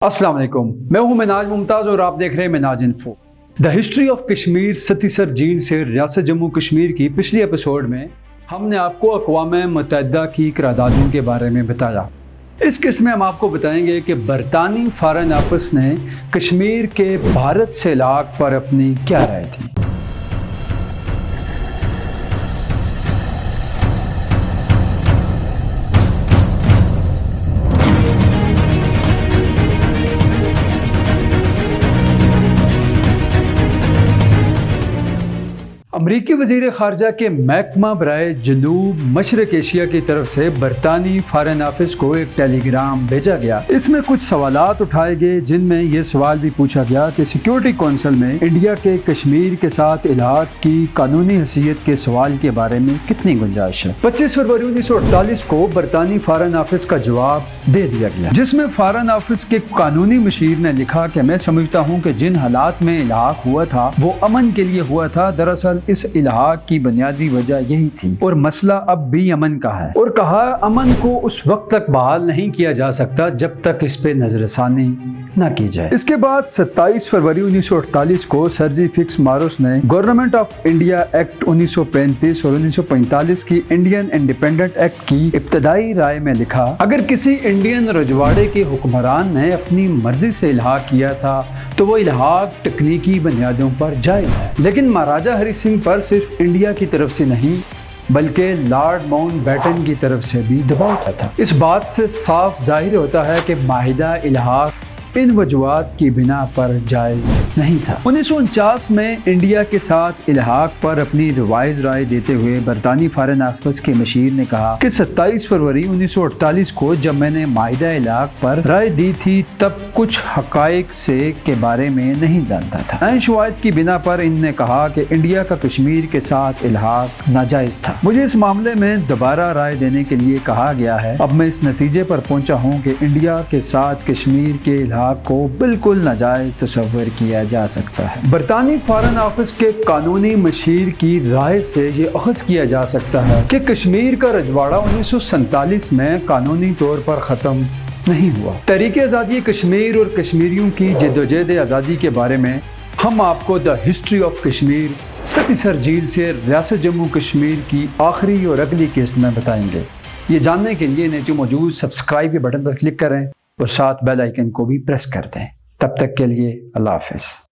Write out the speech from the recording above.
السلام علیکم، میں ہوں مناج ممتاز اور آپ دیکھ رہے ہیں مناج info. The history of Kashmir Satisar جھیل سے ریاست جموں کشمیر کی پچھلی ایپیسوڈ میں ہم نے آپ کو اقوام متحدہ کی قراردادوں کے بارے میں بتایا۔ اس قسط میں ہم آپ کو بتائیں گے کہ برطانوی فارن آفس نے کشمیر کے بھارت سے الحاق پر اپنی کیا رائے تھی۔ امریکی وزیر خارجہ کے محکمہ برائے جنوب مشرق ایشیا کی طرف سے برطانوی فارن آفس کو ایک ٹیلی گرام بھیجا گیا۔ اس میں کچھ سوالات اٹھائے گئے، جن میں یہ سوال بھی پوچھا گیا کہ سیکیورٹی کونسل میں انڈیا کے کشمیر کے ساتھ الحاق کی قانونی حیثیت کے سوال کے بارے میں کتنی گنجائش ہے۔ 25 فروری 1948 کو برطانوی فارن آفس کا جواب دے دیا گیا، جس میں فارن آفس کے قانونی مشیر نے لکھا کہ میں سمجھتا ہوں کہ جن حالات میں الحاق ہوا تھا وہ امن کے لیے ہوا تھا۔ دراصل اس الحاق کی بنیادی وجہ یہی تھی اور مسئلہ اب بھی امن کا ہے، اور کہا امن کو اس وقت تک بحال نہیں کیا جا سکتا جب تک اس پہ نظر ثانی نہ کی جائے۔ اس کے بعد 27 فروری 1948 کو سر جی فکس ماروس نے گورنمنٹ آف انڈیا ایکٹ 1935 اور 1945 کی انڈین انڈیپینڈنٹ ایکٹ کی ابتدائی رائے میں لکھا، اگر کسی انڈین رجواڑے کے حکمران نے اپنی مرضی سے الحاق کیا تھا تو وہ الحاق تکنیکی بنیادوں پر جائز ہے، لیکن مہاراجہ ہری سنگھ پر صرف انڈیا کی طرف سے نہیں بلکہ لارڈ ماؤنٹ بیٹن کی طرف سے بھی دباؤ اٹھا تھا۔ اس بات سے صاف ظاہر ہوتا ہے کہ معاہدہ الحاق ان وجوہات کی بنا پر جائز نہیں تھا۔ 1949 میں انڈیا کے ساتھ الحاق پر اپنی ریوائز رائے دیتے ہوئے برطانوی فارن آفس کے مشیر نے کہا کہ 27 فروری 1948 کو جب میں نے معاہدہ الحاق پر رائے دی تھی تب کچھ حقائق سے کے بارے میں نہیں جانتا تھا۔ عین شواہد کی بنا پر ان نے کہا کہ انڈیا کا کشمیر کے ساتھ الحاق ناجائز تھا۔ مجھے اس معاملے میں دوبارہ رائے دینے کے لیے کہا گیا ہے۔ اب میں اس نتیجے پر پہنچا ہوں کہ انڈیا کے ساتھ کشمیر کے الحاق کو بالکل ناجائز تصور کیا جا سکتا ہے۔ برطانوی فارن آفس کے قانونی مشیر کی رائے سے یہ اخذ کیا جا سکتا ہے کہ کشمیر کا رجواڑہ 1947 میں قانونی طور پر ختم نہیں ہوا۔ تحریک آزادی کشمیر اور کشمیریوں کی جدوجہد آزادی کے بارے میں ہم آپ کو دا ہسٹری آف کشمیر ستیسر جھیل سے ریاست جموں کشمیر کی آخری اور اگلی قسط میں بتائیں گے۔ یہ جاننے کے لیے نیچے موجود سبسکرائب کے بٹن پر کلک کریں اور ساتھ بیل آئیکن کو بھی پریس کر دیں۔ تب تک کے لیے اللہ حافظ۔